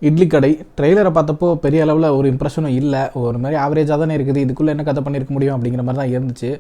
இட்லி கடை ட்ரெய்லரை பார்த்தப்போ பெரிய அளவில் ஒரு இம்ப்ரெஷனும் இல்லை, ஒரு மாதிரி ஆவரேஜாக தானே இருக்குது. இதுக்குள்ளே என்ன கதை பண்ணியிருக்க முடியும் அப்படிங்கிற மாதிரி தான் இருந்துச்சு.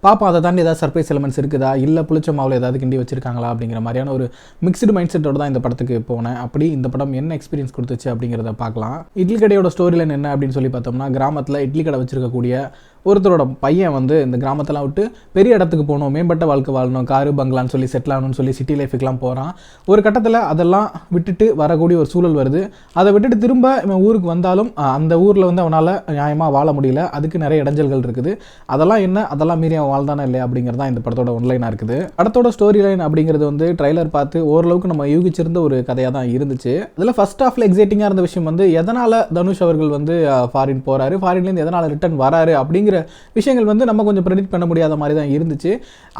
பாப்பா அதை தாண்டி ஏதாவது சர்ப்ரைஸ் எலமெண்ட்ஸ் இருக்குதா, இல்லை புளிச்ச மாவில் ஏதாவது கிண்டி வச்சிருக்காங்களா அப்படிங்கிற மாதிரியான ஒரு மிக்ஸ்டு மைண்ட் செட்டோட தான் இந்த படத்துக்கு போனேன். அப்படி இந்த படம் என்ன எக்ஸ்பீரியன்ஸ் கொடுத்துச்சு அப்படிங்கிறத பார்க்கலாம். இட்லி கடையோட ஸ்டோரி லைன் என்ன அப்படின்னு சொல்லி பார்த்தோம்னா, கிராமத்தில் இட்லி கடை வச்சிருக்கக்கூடிய ஒருத்தரோட பையன் வந்து இந்த கிராமத்தெல்லாம் விட்டு பெரிய இடத்துக்கு போகணும், மேம்பட்ட வாழ்க்கை வாழணும், காரு பங்களான்னு சொல்லி செட்டில் ஆகணும்னு சொல்லி சிட்டி லைஃபுக்கெலாம் போகிறான். ஒரு கட்டத்தில் அதெல்லாம் விட்டுட்டு வரக்கூடிய ஒரு சூழல் வருது. அதை விட்டுட்டு திரும்ப இவன் ஊருக்கு வந்தாலும் அந்த ஊரில் வந்து அவனால் நியாயமாக வாழ முடியல. அதுக்கு நிறைய இடைஞ்சல்கள் இருக்குது. அதெல்லாம் என்ன, அதெல்லாம் மீறி அவன் வாழ்ந்தானே இல்லையா அப்படிங்கிறது தான் இந்த படத்தோட ஒன்லைனாக இருக்குது. படத்தோட ஸ்டோரி லைன் அப்படிங்கிறது வந்து ட்ரைலர் பார்த்து ஓரளவுக்கு நம்ம யூகிச்சிருந்த ஒரு கதையாக தான் இருந்துச்சு. இதில் ஃபர்ஸ்ட் ஹாஃபில் எக்ஸைட்டிங்காக இருந்த விஷயம் வந்து எதனால் தனுஷ் அவர்கள் வந்து ஃபாரின் போகிறாரு, ஃபாரின்லேருந்து எதனால் ரிட்டர்ன் வராரு அப்படிங்கிற விஷயங்கள் வந்து நம்ம கொஞ்சம் ப்ரெடிக்ட் பண்ண முடியாத மாதிரி தான் இருந்துச்சு.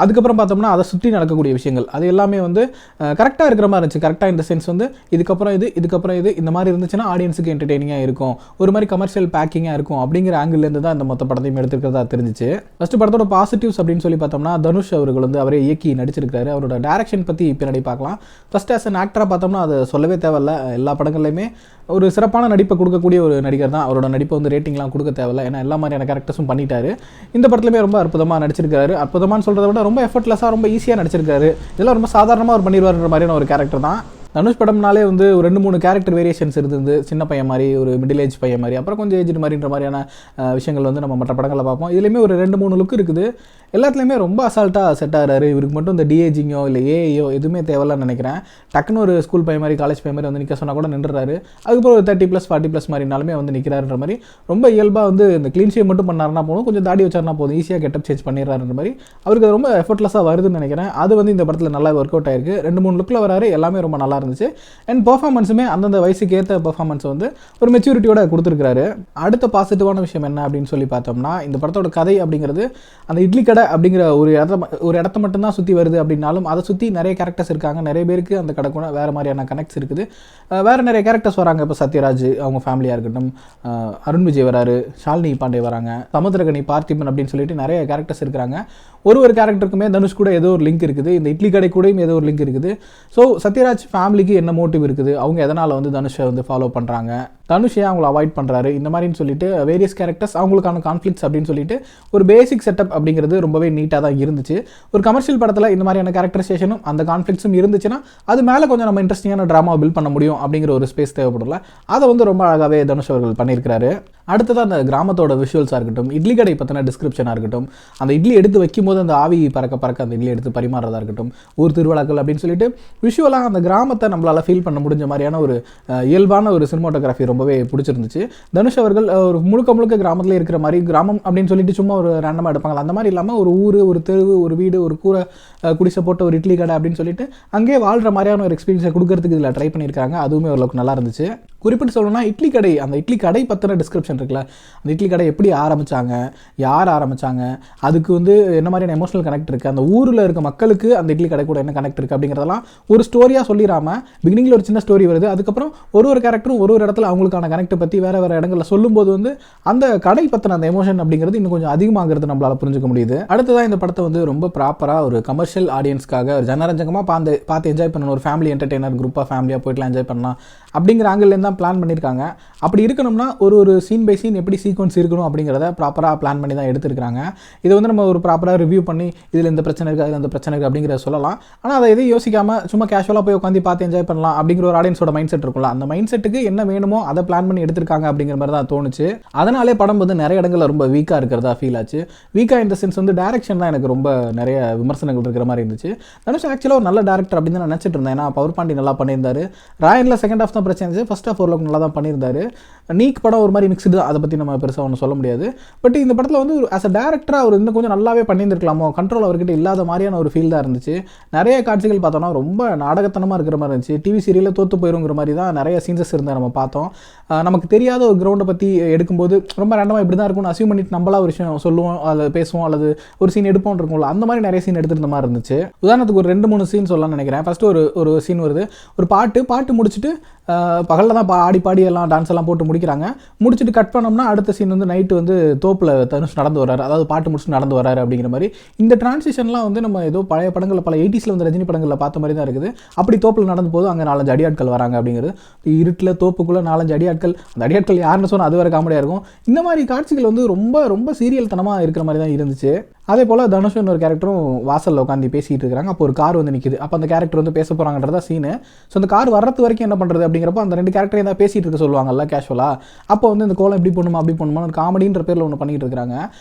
அதுக்கப்புறம் பார்த்தோம்னா அதை சுற்றி நடக்கக்கூடிய விஷயங்கள் அது எல்லாமே வந்து கரெக்டாக இருக்கிற மாதிரி இருந்துச்சு. கரெக்டாக இந்த சென்ஸ் வந்து இதுக்கப்புறம் இது இந்த மாதிரி இருந்துச்சுன்னா ஆடியன்ஸுக்கு என்டர்டெய்னிங்காக இருக்கும், ஒரு மாதிரி கமர்ஷியல் பேக்கிங்காக இருக்கும் அப்படிங்கிற ஆங்கிள்லேருந்து தான் இந்த மொத்த படத்தையும் எடுத்துக்கிறதா தெரிஞ்சிச்சு. ஃபஸ்ட்டு படத்தோட பாசிட்டிவ்ஸ் அப்படின்னு சொல்லி பார்த்தோம்னா, தனுஷ் அவர்கள் வந்து அவரே இயக்கி நடிச்சிருக்காரு. அவரோட டேரக்ஷன் பற்றி பின்னாடி பார்க்கலாம். ஃபஸ்ட் ஆஸ் அன் ஆக்டராக பார்த்தோம்னா அது சொல்லவே தேவையில்ல. எல்லா படங்கள்லையுமே ஒரு சிறப்பான நடிப்பை கொடுக்கக்கூடிய ஒரு நடிகர் தான். அவரோட நடிப்பை வந்து ரேட்டிங்லாம் கொடுக்க தேவையில்லை, ஏன்னா எல்லா மாதிரியான கேரக்டர்ஸும் பண்ணிட்டாரு. இந்த படத்துலையுமே ரொம்ப அற்புதமாக நடிச்சிருக்காரு. அற்புதமானு சொல்கிறத விட ரொம்ப எஃபர்ட்லெஸ்ஸாக ரொம்ப ஈஸியாக நடிச்சிருக்காரு. இதெல்லாம் ரொம்ப சாதாரணமாக அவர் பண்ணிடுவார்ன்ற மாதிரியான ஒரு கேரக்டர் தான். தனுஷ் படம்னாலே வந்து ஒரு 2-3 கேரக்டர் வேரியேஷன்ஸ் இருந்தது. சின்ன பையன் மாதிரி, ஒரு மிடில் ஏஜ் பையன் மாதிரி, அப்புறம் கொஞ்சம் ஏஜ் மாதிரின்ற மாதிரியான விஷயங்கள் வந்து நம்ம மற்ற படங்களில் பார்ப்போம். இதுலேயுமே ஒரு 2-3 லுக் இருக்குது. எல்லாத்துலேயுமே ரொம்ப அசால்ட்டாக செட் ஆகிறாரு. இவருக்கு மட்டும் இந்த டிஏஜிங்கோ இல்லை ஏஐயோ எதுவுமே தேவையில்லன்னு நினைக்கிறேன். டக்குன்னு ஒரு ஸ்கூல் பையன் மாதிரி, காலேஜ் பையன் மாதிரி வந்து நிற்க சொன்னால் கூட நின்றுறாரு. அதுக்கப்புறம் ஒரு 30+, 40+ மாதிரினாலுமே வந்து நிற்கிறாருன்ற மாதிரி ரொம்ப இயல்பாக வந்து இந்த க்ளீன் ஷேவ் மட்டும் பண்ணாருன்னா போதும், கொஞ்சம் தாடி வச்சாருன்னா போதும், ஈஸியாக கெட்டப் சேஞ்ச் பண்ணிடுறாருன்ற மாதிரி அவருக்கு ரொம்ப எஃபர்ட்லெஸ்ஸாக வருதுன்னு நினைக்கிறேன். அது வந்து இந்த படத்தில் நல்லா ஒர்க் அவுட் ஆயிருக்கு. 2-3 லுக்கில் வராரு, எல்லாமே ரொம்ப நல்லா இருந்துச்சு. அண்ட் பெர்ஃபார்மன்ஸுமே அந்தந்த வயசுக்கு ஏற்ற பெர்ஃபார்மன்ஸ் வந்து ஒரு மெச்சூரிட்டியோட கொடுத்துருக்காரு. அடுத்த பாசிட்டிவான விஷயம் என்ன அப்படின்னு சொல்லி பார்த்தோம்னா, இந்த படத்தோட கதை அப்படிங்கிறது அந்த இட்லி கடை அப்படிங்கிற ஒரு இடத்த மட்டும்தான் சுற்றி வருது அப்படின்னாலும் அதை சுற்றி நிறைய கேரக்டர்ஸ் இருக்காங்க. நிறைய பேருக்கு அந்த கடை கூட வேறு மாதிரியான கனெக்ட்ஸ் இருக்குது. வேறு நிறைய கேரக்டர்ஸ் வராங்க. இப்போ சத்யராஜ் அவங்க ஃபேமிலியாக இருக்கட்டும், அருண் விஜய் வராரு, ஷாலினி பாண்டே வராங்க, சமுத்திரகனி, பார்த்திபன் அப்படின்னு சொல்லிட்டு நிறைய கேரக்டர்ஸ் இருக்கிறாங்க. ஒரு கேரக்டருக்குமே தனுஷ் கூட ஏதோ ஒரு லிங்க் இருக்குது. இந்த இட்லி கடை கூடயும் ஏதோ ஒரு லிங்க் இருக்குது. ஸோ சத்யராஜ் ஃபேமிலிக்கு என்ன மோட்டிவ் இருக்குது, அவங்க எதனால் வந்து தனுஷை வந்து ஃபாலோ பண்ணுறாங்க, தனுஷ் ஏன் அவங்கள அவாய்ட் பண்ணுறாரு, இந்த மாதிரின்னு சொல்லிட்டு வேரியஸ் கேரக்டர்ஸ், அவங்களுக்கான கான்ஃப்ளிக்ஸ் அப்படின்னு சொல்லிட்டு ஒரு பேசிக் செட்டப் அப்படிங்கிறது ரொம்பவே நீட்டாக தான் இருந்துச்சு. ஒரு கமர்ஷியல் படத்தில் இந்த மாதிரியான கேரக்டரைசேஷனும் அந்த கான்ஃப்ளிக்ஸும் இருந்துச்சுன்னா அது மேலே கொஞ்சம் நம்ம இன்ட்ரெஸ்டிங்கான ட்ராமா பில்ட் பண்ண முடியும் அப்படிங்கிற ஒரு ஸ்பேஸ் தேவைப்படல. அதை வந்து ரொம்ப அழகாகவே தனுஷ் அவர்கள் பண்ணியிருக்கிறாரு. அடுத்ததான் அந்த கிராமத்தோட விஷுவல்ஸாக இருக்கட்டும், இட்லி கடை பற்றின டிஸ்கிரிப்ஷனாக இருக்கட்டும், அந்த இட்லி எடுத்து வைக்கும்போது அந்த ஆவி பறக்க அந்த இட்லி எடுத்து பரிமாறதா இருக்கட்டும், ஊர் திருவிழாக்கள் அப்படின்னு சொல்லிட்டு விஷுவலாக அந்த கிராமத்தை நம்மளால் ஃபீல் பண்ண முடிஞ்ச மாதிரியான ஒரு இயல்பான ஒரு சினிமாட்டோகிராஃபி ரொம்பவே பிடிச்சிருந்துச்சு. தனுஷ் அவர்கள் ஒரு முழுக்க கிராமத்தில் இருக்கிற மாதிரி, கிராமம் அப்படின்னு சொல்லிட்டு சும்மா ஒரு ரேண்டமாக எடுப்பாங்க அந்த மாதிரி இல்லாமல் ஒரு ஊர், ஒரு தெருவு, ஒரு வீடு, ஒரு கூரை குடிசை போட்ட ஒரு இட்லி கடை அப்படின்னு சொல்லிட்டு அங்கேயே வாழ்கிற மாதிரியான ஒரு எக்ஸ்பீரியன்ஸை கொடுக்கறதுக்கு இதில் ட்ரை பண்ணியிருக்காங்க. அதுவுமே ஓரளவுக்கு நல்லா இருந்துச்சு. குறிப்பிட்டு சொல்லணும்னா இட்லி கடை, அந்த இட்லி கடை பற்றின டிஸ்கிரிப்ஷன் இருக்குல்ல, அந்த இட்லி கடை எப்படி ஆரம்பித்தாங்க, யார் ஆரம்பித்தாங்க, அதுக்கு வந்து என்ன மாதிரியான எமோஷனல் கனெக்ட் இருக்குது, அந்த ஊரில் இருக்க மக்களுக்கு அந்த இட்லி கடை கூட என்ன கனெக்ட் இருக்குது அப்படிங்கிறதெல்லாம் ஒரு ஸ்டோரியாக சொல்லிடாமல் பிகினிங்கில் ஒரு சின்ன ஸ்டோரி வருது. அதுக்கப்புறம் ஒரு கேரக்டரும் ஒரு இடத்துல அவங்களுக்கான கனெக்ட் பற்றி வேறு இடங்களில் சொல்லும்போது வந்து அந்த கடை பற்றின அந்த எமோஷன் அப்படிங்கிறது இன்னும் கொஞ்சம் அதிகமாகிறது நம்மளால் புரிஞ்சுக்க முடியுது. அடுத்ததான் இந்த படத்தை வந்து ரொம்ப ப்ராப்பராக ஒரு கமர்ஷியல் ஆடியன்ஸ்க்காக ஒரு ஜனரஞ்சகமாக பார்த்து என்ஜாய் பண்ணணும், ஒரு ஃபேமிலி என்டர்டெய்னர் குரூப்பாக ஃபேமிலியாக போய்ட்டுலாம் என்ஜாய் பண்ணலாம் அப்படிங்கிற ஆங்கிள்லேருந்து தான் பிளான் பண்ணியிருக்காங்க. அப்படி இருக்கணும்னா ஒரு சீன் பை சீன் எப்படி சீக்வன்ஸ் இருக்கணும் அப்படிங்கிறத ப்ராப்பராக பிளான் பண்ணி தான் எடுத்துருக்காங்க. இதை வந்து நம்ம ஒரு ப்ராப்பராக ரிவ்யூ பண்ணி இதில் இந்த பிரச்சனை இருக்குது, அதில் இந்த பிரச்சனை இருக்குது அப்படிங்கிறத சொல்லலாம். ஆனால் அதை எதையும் யோசிக்காமல் சும்மா கேஷுவலாக போய் உட்காந்து பார்த்து என்ஜாய் பண்ணலாம் அப்படிங்கிற ஒரு ஆடியன்ஸோட மைண்ட் செட் இருக்கும்ல, அந்த மைண்ட் செட்டுக்கு என்ன வேணுமோ அதை பிளான் பண்ணி எடுத்திருக்காங்க அப்படிங்கிற மாதிரி தான் தோணுச்சு. அதனாலே படம் வந்து நிறைய இடங்களில் ரொம்ப வீக்காக இருக்கிறதா ஃபீல் ஆச்சு. வீக்காக இந்த சென்ஸ் வந்து டேரக்ஷன் தான் எனக்கு ரொம்ப நிறைய விமர்சனங்கள் இருக்கிற மாதிரி இருந்துச்சு. தனுஷ் ஆக்சுவலாக ஒரு நல்ல டேரக்டர் அப்படின்னு நான் நினச்சிட்டு இருந்தேன். ஏன்னா பவர் பாண்டி நல்லா பண்ணியிருந்தாரு, ராயனில் செகண்ட் ஹாஃப் தான் பிரச்சனை இருந்துச்சு, ஃபர்ஸ்ட் ஹாஃப் ஓரளவுக்கு நல்லா தான் பண்ணியிருந்தாரு. நீக் படம் ஒரு மாதிரி மிக்ஸ்டு தான், அதை பற்றி நம்ம பெருசாக ஒன்றும் சொல்ல முடியாது. பட் இந்த படத்தில் வந்து ஆஸ் அ டேரக்டராக அவர் இன்னும் கொஞ்சம் நல்லாவே பண்ணியிருந்திருக்கலாமோ, கண்ட்ரோல் அவர்கிட்ட இல்லாத மாதிரியான ஒரு ஃபீல் தான் இருந்துச்சு. நிறைய காட்சிகள் பார்த்தோம்னா ரொம்ப நாடகத்தனமாக இருக்கிற மாதிரி இருந்துச்சு. டிவி சீரியலில் தோற்று போயிருங்கிற மாதிரி தான் நிறைய சீன்ஸஸ் இருந்தால் நம்ம பார்த்தோம். நமக்கு தெரியாத ஒரு கிரவுண்டை பற்றி எடுக்கும்போது ரொம்ப ரேண்டமாக இப்படி தான் இருக்கும்னு அசியூம் பண்ணிட்டு நம்மளா ஒரு விஷயம் சொல்லுவோம், அல்லது பேசுவோம், அல்லது ஒரு சீன் எடுப்போம் இருக்கும்ல, அந்த மாதிரி நிறைய சீன் எடுத்துருந்த மாதிரி இருந்துச்சு. உதாரணத்துக்கு ஒரு 2-3 சீன் சொல்லலாம்னு நினைக்கிறேன். ஃபஸ்ட்டு ஒரு சீன் வருது, ஒரு பாட்டு முடிச்சுட்டு பகலில் தான் ஆடி பாடி எல்லாம் டான்ஸ் எல்லாம் போட்டு முடிக்கிறாங்க. முடிச்சுட்டு கட் பண்ணோம்னா அடுத்த சீன் வந்து நைட்டு வந்து தோப்பில் தனுஷ் நடந்து வர்றாரு, அதாவது பாட்டு முடிச்சுட்டு நடந்து வர்றாரு அப்படிங்கிற மாதிரி. இந்த டிரான்சிஷன்லாம் வந்து நம்ம ஏதோ பழைய படங்களில் பல 80s வந்து ரஜினி படங்களில் பார்த்த மாதிரி தான் இருக்குது. அப்படி தோப்பில் நடந்து போது அங்கே 4-5 அடியாட்கள் வராங்க அப்படிங்கிறது. இருட்டில் தோப்புக்குள்ளே 4-5 அடியாட்கள், அந்த அடியாட்கள் யாருன்னு சொன்னால் அது வேறு காமெடியாக இருக்கும். இந்த மாதிரி காட்சிகள் வந்து ரொம்ப ரொம்ப சீரியல் தனமாக இருக்கிற மாதிரி தான் இருந்துச்சு. அதே போல் தனுஷன் ஒரு கேரக்டரும் வாசலில் உட்காந்து பேசிகிட்டு இருக்கிறாங்க. அப்போ ஒரு கார் வந்து நிற்கிது. அப்போ அந்த கேரக்டர் வந்து பேச போகிறாங்கன்றதா சீனு. ஸோ அந்த கார் வர்றது வரைக்கும் என்ன பண்ணுறது அப்படிங்கிறப்போ அந்த 2 கேரக்டரையும் தான் பேசிகிட்டு இருக்க சொல்லுவாங்கல்ல கேஷுவலாக. அப்போ வந்து இந்த கோலம் இப்படி பண்ணுமா அப்படி பண்ணுமா ஒரு காமெடின்ற பேரில் ஒன்று பண்ணிகிட்டு இருக்காங்க.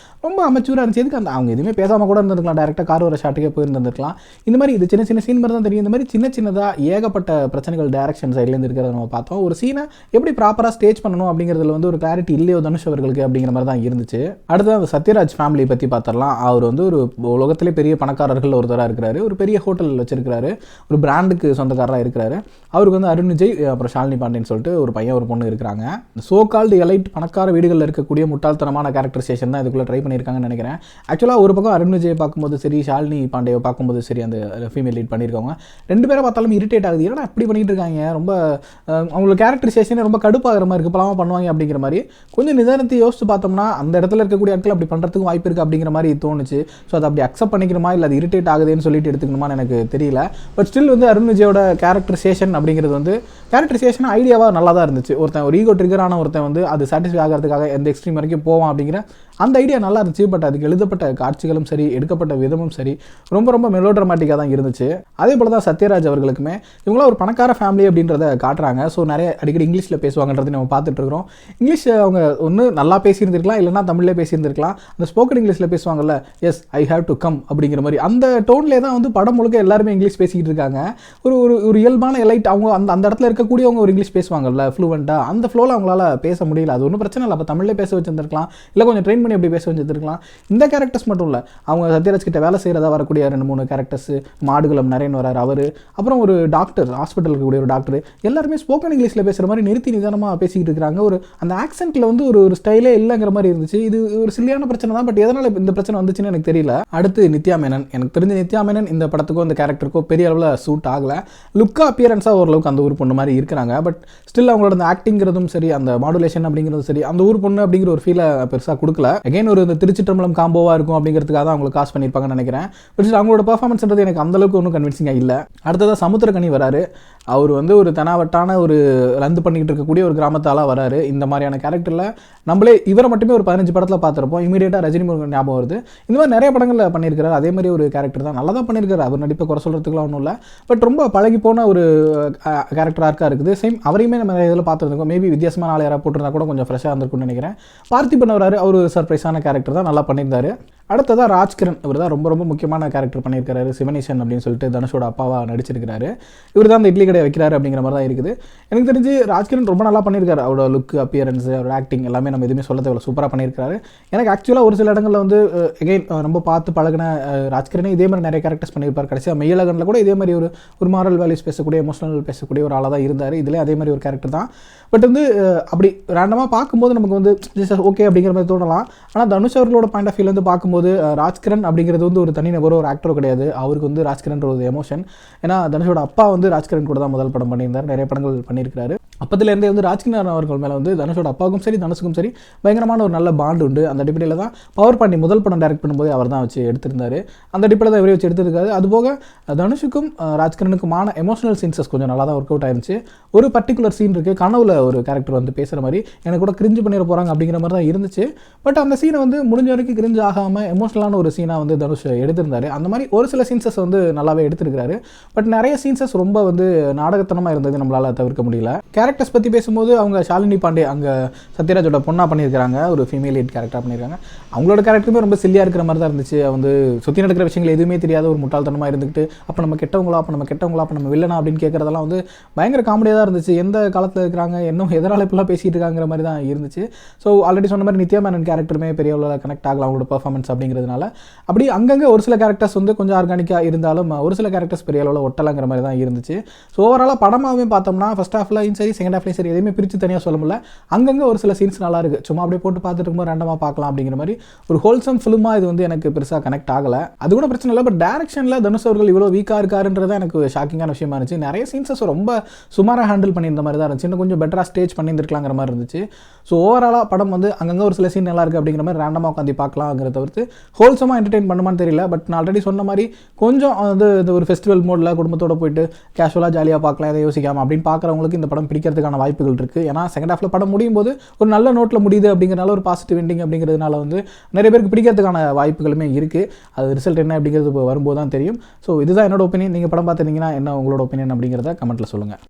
ரொம்ப அமைச்சூராக இருந்துச்சு. எதுக்கு அவங்க எதுவுமே பேசாமல் கூட இருந்திருக்கலாம், டேரெக்டாக கார் வர ஷாட்டுக்கே போயிருந்துருக்கலாம். இந்த மாதிரி இது சின்ன சின்ன சீன் மாதிரி தான் தெரியும். இந்த மாதிரி சின்ன சின்னதாக ஏகப்பட்ட பிரச்சனைகள் டேரக்ஷன் சைட்லேருந்து இருக்கிறத நம்ம பார்த்தோம். ஒரு சீனை எப்படி ப்ராப்பராக ஸ்டேஜ் பண்ணணும் அப்படிங்கிறதுல வந்து ஒரு கிளாரிட்டி இல்லையோ தனுஷ் அவர்களுக்கு அப்படிங்கிற மாதிரி தான் இருந்துச்சு. அடுத்தது அந்த சத்யராஜ் ஃபேமிலி பற்றி பார்த்துடலாம். அவர் வந்து ஒரு உலகத்திலே பெரிய பணக்காரர்கள் ஒருத்தராக இருக்கிறாரு. ஒரு பெரிய ஹோட்டல் வச்சிருக்கிறாரு. ஒரு பிராண்டுக்கு சொந்தக்காரராக இருக்கிறாரு. அவருக்கு வந்து அருண் விஜய் அப்புறம் ஷாலினி பாண்டியன் சொல்லிட்டு ஒரு பையன் ஒரு பொண்ணு இருக்கிறாங்க. சோ கால்டு எலைட் பணக்கார வீடுகளில் இருக்கக்கூடிய முட்டாள்தனமான கேரக்டரைசேஷன் தான் இதுக்குள்ளே ட்ரை பண்ணியிருக்காங்கன்னு நினைக்கிறேன். ஆக்சுவலாக ஒரு பக்கம் அருண் விஜய் பார்க்கும்போது சரி, ஷாலினி பாண்டியை பார்க்கும்போது சரி, அந்த ஃபீமேல் லீட் பண்ணியிருக்காங்க. 2 பேரை பார்த்தாலும் இரிட்டேட் ஆகுது. ஏன்னா அப்படி பண்ணிட்டு இருக்காங்க, ரொம்ப அவங்களுக்கு கேரக்டரைசேஷனே ரொம்ப கடுப்பாகிற மாதிரி இருக்குது, பலமாக பண்ணுவாங்க அப்படிங்கிற மாதிரி. கொஞ்சம் நிதானத்தை யோசிச்சு பார்த்தோம்னா அந்த இடத்துல இருக்கக்கூடிய ஆட்கள் அப்படி பண்ணுறதுக்கு வாய்ப்பு இருக்குது அப்படிங்கிற மாதிரி தோணுச்சு. ஸோ அதை அப்படி அக்செப்ட் பண்ணிக்கணுமா இல்லை அது இரிட்டேட் ஆகுதுன்னு சொல்லிட்டு எடுத்துக்கணுமான்னு எனக்கு தெரியல. பட் ஸ்டில் வந்து அருண் விஜயோட கேரக்டரைசேஷன் அப்படிங்கிறது வந்து கேரக்டரைசேஷன் ஐடியாவாக நல்லா தான் இருந்துச்சு. ஒருத்தன் ஒரு ஈகோ ட்ரிகரான ஒருத்தன் வந்து அது சாட்டிஸ்ஃபை ஆகிறதுக்காக எந்த எக்ஸ்ட்ரீம் வரைக்கும் போவான் அப்படிங்கிற அந்த ஐடியா நல்லா இருந்துச்சு. பட் அதுக்கு எழுதப்பட்ட காட்சிகளும் சரி, எடுக்கப்பட்ட விதமும் சரி, ரொம்ப ரொம்ப மெலோட்ராமேட்டிக்காக தான் இருந்துச்சு. அதே போல் தான் சத்யராஜ் அவர்களுக்குமே இவங்களாம் ஒரு பணக்கார ஃபேமிலி அப்படின்றத காட்டுறாங்க. ஸோ நிறைய அடிக்கடி இங்கிலீஷில் பேசுவாங்கன்றது நம்ம பார்த்துட்டு இருக்கிறோம். இங்கிலீஷ் அவங்க ஒன்று நல்லா பேசியிருந்திருக்கலாம், இல்லைனா தமிழ்லேயே பேசியிருந்திருக்கலாம். அந்த ஸ்போக்கன் இங்கிலீஷில் பேசுவாங்கல்ல, yes I have to come அப்படிங்கிற மாதிரி அந்த டோன்லேயே தான் வந்து படம் முழுக்க எல்லாருமே இங்கிலீஷ் பேசிக்கிட்டு இருக்காங்க. ஒரு ஒரு இயல்பான எலைட் அவங்க அந்த இடத்துல இருக்கக்கூடியவங்க ஒரு இங்கிலீஷ் பேசுவாங்கல்ல ஃப்ளூவெண்ட்டாக, அந்த ஃப்ளோவில் அவங்களால பேச முடியல. அது ஒன்றும் பிரச்சனை இல்லை, அப்போ தமிழ்லேயே பேச வச்சுருந்துருக்கலாம், இல்லை கொஞ்சம் ட்ரெயின் பண்ணி அப்படி பேச வச்சுருக்கலாம். இந்த கேரக்டர்ஸ் மட்டும் இல்லை, அவங்க சத்யராஜ் கிட்ட வேலை செய்கிறதா வரக்கூடிய 2-3 கேரக்டர்ஸ், மாடுகளம் நரேன் வரார் அவர், அப்புறம் ஒரு டாக்டர், ஹாஸ்பிட்டலுக்கு இருக்கக்கூடிய ஒரு டாக்டர், எல்லாருமே ஸ்போக்கன் இங்கிலீஷில் பேசுகிற மாதிரி நிறுத்தி நிதானமாக பேசிக்கிட்டு இருக்கிறாங்க. ஒரு அந்த ஆக்சென்ட்டில் வந்து ஒரு ஸ்டைலே இல்லைங்கிற மாதிரி இருந்துச்சு. இது ஒரு சில்லியான பிரச்சனை தான். பட் எதனால் இந்த பிரச்சனை வந்துச்சுன்னு எனக்கு தெரியல. அடுத்து நித்யா மேனன். எனக்கு தெரிஞ்ச நித்யா மேனன் இந்த படத்துக்கோ இந்த கேரக்டருக்கோ பெரிய அளவில் சூட் ஆகலை. லுக்காக அப்பியரன்ஸாக ஓரளவுக்கு அந்த ஊர் பொண்ணு மாதிரி இருக்கிறாங்க. பட் ஸ்டில் அவங்களோட அந்த ஆக்டிங்கிறதும் சரி, அந்த மாடுலேஷன் அப்படிங்கிறதும் சரி, அந்த ஊர் பொண்ணு அப்படிங்கிற ஒரு ஃபீலை பெருசாக கொடுக்கல. அகைன் ஒரு இந்த திருச்சிற்றம்பலம் காம்போவாக இருக்கும் அப்படிங்கிறதுக்காக தான் அவங்களுக்கு காசு பண்ணியிருப்பாங்கன்னு நினைக்கிறேன். பட் அவங்களோட பர்ஃபார்மன்ஸ்ன்றது எனக்கு அந்தளவுக்கு ஒன்றும் கன்வின்சிங்காக இல்லை. அடுத்ததாக சமுத்திரக்கனி வராரு. அவர் வந்து ஒரு தெனாவட்டான ஒரு ரந்து பண்ணிக்கிட்டு இருக்கக்கூடிய ஒரு கிராமத்தால் வராரு. இந்த மாதிரியான கேரக்டரில் நம்மளே இவரை மட்டுமே ஒரு 15 படத்தில் பார்த்துருப்போம். இமீடியட்டாக ரஜினி முருகன் ஞாபகம் வருது. இந்த மாதிரி நிறைய படங்களில் பண்ணியிருக்காரு. அதே மாதிரி ஒரு கேரக்டர் தான், நல்லா தான் பண்ணியிருக்காரு. அவர் நடிப்பை குறை சொல்கிறதுக்குலாம் ஒன்றும் இல்லை. பட் ரொம்ப பழகி போன ஒரு கேரக்டர் ஆர்க்காக இருக்குது. சேம் அவரையுமே நம்ம நிறைய இதில் பார்த்துருக்கோம். மேபி வித்தியாசமான ஆள் யாராவது போட்டிருந்தா கூட கொஞ்சம் ஃப்ரெஷ்ஷாக இருந்திருக்கும்னு நினைக்கிறேன். பார்த்திபன் வராரு. அவர் சர்ப்ரைஸான கேரக்டர் தான், நல்லா பண்ணியிருந்தாரு. அடுத்ததாக ராஜ்கிரண். இவர் தான் ரொம்ப ரொம்ப முக்கியமான கேரக்டர் பண்ணியிருக்காரு. சிவனேசன் அப்படின்னு சொல்லிட்டு தனுஷோட அப்பாவாக நடிச்சிருக்கிறாரு. இவர் தான் அந்த இட்லி கடையை வைக்கிறாரு அப்படிங்கிற மாதிரி தான் இருக்குது. எனக்கு தெரிஞ்சு ராஜ்கிரண் ரொம்ப நல்லா பண்ணியிருக்காரு. அவரோட லுக், அப்பியரன்ஸ், அவரோட ஆக்டிங் எல்லாமே நம்ம எதுவுமே சொல்ல தேவையில்ல, சூப்பராக பண்ணியிருக்காரு. எனக்கு ஆக்சுவலாக ஒரு சில இடங்களில் வந்து எகைன் ரொம்ப பார்த்து பழகின ராஜ்கிரணே இதே மாதிரி நிறைய கேரக்டர்ஸ் பண்ணியிருப்பார். கடைசியாக மெய்யழகனில் கூட இதே மாதிரி ஒரு மாரல் வேல்யூஸ் பேசக்கூடிய, எமோஷனல் பேசக்கூடிய ஒரு ஆளாக தான் இருந்தார். இதிலே அதே மாதிரி ஒரு கேரக்டர் தான். பட் வந்து அப்படி ரேண்டமாக பார்க்கும்போது நமக்கு வந்து ஓகே அப்படிங்கிற மாதிரி தோணலாம். ஆனால் தனுஷ் அவர்களோட பாயிண்ட் ஆஃப் வியூ வந்து பார்க்கும்போது ராஜ்கிரண் அப்படிங்கிறது வந்து ஒரு தனி நபரோ ஒரு ஆக்டரோ கிடையாது. அவருக்கு வந்து ராஜ்கிரன்ற ஒரு எமோஷன். ஏன்னா தனுஷோட அப்பா வந்து ராஜ்கிரண் கூட தான் முதல் படம் பண்ணியிருந்தார், நிறைய படங்கள் பண்ணியிருக்காரு. அப்போதுலேருந்தே வந்து ராஜ்கிரண் அவர்கள் மேலே வந்து தனுஷோட அப்பாவுக்கும் சரி தனுஷுக்கும் சரி பயங்கரமான ஒரு நல்ல பாண்டு உண்டு. அந்த அடிப்படையில் தான் பவர் பாண்டி முதல் படம் டைரக்ட் பண்ணும்போது அவர் தான் வச்சு எடுத்திருந்தார். அந்த அடிப்படையில் தான் இவரே வச்சு எடுத்திருக்காரு. அதுபோக தனுஷுக்கும் ராஜ்கிரனுக்குமான எமோஷனல் சீன்ஸஸ் கொஞ்சம் நல்லா தான் ஒர்க் அவுட் ஆயிருந்துச்சு. ஒரு பர்டிகுலர் சீன் இருக்குது, கனவுல ஒரு கேரக்டர் வந்து பேசுகிற மாதிரி, எனக்கு கூட கிரிஞ்சு பண்ணிட போகிறாங்க அப்படிங்கிற மாதிரி தான் இருந்துச்சு. பட் அந்த சீனை வந்து முடிஞ்ச வரைக்கும் கிரிஞ்சு ஆகாமல் எமோஷனலான ஒரு சீனாக வந்து தனுஷ் எடுத்திருந்தார். அந்த மாதிரி ஒரு சில சீன்ஸஸ் வந்து நல்லாவே எடுத்திருக்காரு. பட் நிறைய சீன்ஸஸ் ரொம்ப வந்து நாடகத்தனமாக இருந்தது, நம்மளால் தவிர்க்க முடியல. கேரக்டர்ஸ் பற்றி பேசும்போது அவங்க ஷாலினி பாண்டே அங்கே சத்யராஜோட பொண்ணாக பண்ணியிருக்காங்க, ஒரு ஃபீமேல் லீட் கேரக்டராக பண்ணியிருக்காங்க. அவங்களோட கேரக்டருமே ரொம்ப சில்லியாக இருக்கிற மாதிரி தான் இருந்துச்சு. வந்து சுற்றி நடக்கிற விஷயங்கள் எதுவுமே தெரியாத ஒரு முட்டாள்தனமாக இருந்துக்கிட்டு அப்போ நம்ம கெட்டவங்களா, அப்போ நம்ம வில்லனா அப்படின்னு கேட்குறதெல்லாம் வந்து பயங்கர காமெடியாக தான் இருந்துச்சு. எந்த காலத்தில் இருக்கிறாங்க, இன்னும் எதனால் இப்பெல்லாம் பேசிகிட்டு இருக்காங்கிற மாதிரி தான் இருந்துச்சு. ஸோ ஆல்ரெடி சொன்ன மாதிரி நித்யா மேனன் கேரக்டருமே பெரிய அளவில் கனெக்ட் ஆகலாம் அவங்களோட பர்ஃபார்மன்ஸ் அப்படிங்கிறதுனால. அப்படி அங்கங்கே ஒரு சில கேரக்டர்ஸ் வந்து கொஞ்சம் ஆர்கானிக்காக இருந்தாலும் ஒரு சில கேரக்டர்ஸ் பெரிய அளவில் ஒட்டலாங்கிற மாதிரி தான் இருந்துச்சு. ஸோ ஓவராலாக படமாகவே பார்த்தோம்னா ஃபர்ஸ்ட் ஹாஃப்லையும் சரி செகண்ட் ஹாஃப்லேயும் சரி எதையுமே பிரித்து தனியாக சொல்ல முடியல. அங்கங்கே ஒரு சில சீன்ஸ் நல்லா இருக்குது, சும்மா அப்படியே போட்டு பார்த்துட்டு இருக்கும்போது ரேண்டமாக பார்க்கலாம் அப்படிங்கிற மாதிரி ஒரு ஹோல்சம் ஃபிலிமாக இது வந்து எனக்கு பெருசாக கனெக்ட் ஆகலை. அது கூட பிரச்சனை இல்லை. பட் டேரக்ஷனில் தனுஷ் அவர்கள் இவ்வளோ வீக்காக இருக்காருன்றதான் எனக்கு ஷாக்கிங்கான விஷயமா இருந்துச்சு. நிறைய சீன்ஸஸ் ரொம்ப சுமாராக ஹேண்டில் பண்ணியிருந்த மாதிரி தான் இருந்துச்சு. இன்னும் கொஞ்சம் பெட்டராக ஸ்டேஜ் பண்ணியிருந்துருக்கலாங்கிற மாதிரி இருந்துச்சு. ஸோ ஓவராலாக படம் வந்து அங்கங்கே ஒரு சில சீன் நல்லா இருக்குது அப்படிங்கிற மாதிரி ரேண்டமாக உட்காந்து பார்க்கலாங்கிறத தவிர்த்து ஹோல்சமாக என்டர்டெயின் பண்ணுமான்னு தெரியல. பட் நான் ஆல்ரெடி சொன்ன மாதிரி கொஞ்சம் வந்து இந்த ஒரு ஃபெஸ்டிவல் மோடில் குடும்பத்தோடு போயிட்டு கேஷுவலாக ஜாலியாக பார்க்கலாம், எதை யோசிக்காமல் அப்படின்னு பார்க்குறவங்களுக்கு இந்த படம் பிடிக்கிறதுக்கான வாய்ப்புகள் இருக்குது. ஏன்னா செகண்ட் ஹாஃபில் படம் முடியும் போது ஒரு நல்ல நோட்டில் முடியுது அப்படிங்கிறனால ஒரு பாசிட்டிவ் எண்டிங் அப்படிங்கிறதுனால வந்து நிறைய பேருக்கு பிடிக்கிறதுக்கான வாய்ப்புகளுமே இருக்குது. அது ரிசல்ட் என்ன அப்படிங்கிறது வரும்போது தான் தெரியும். ஸோ இதுதான் என்னோட ஒப்பீனியன். நீங்கள் படம் பார்த்துருந்தீங்கன்னா என்ன உங்களோட ஒப்பீனியன் அப்படிங்கிறத கமெண்ட்டில் சொல்லுங்கள்.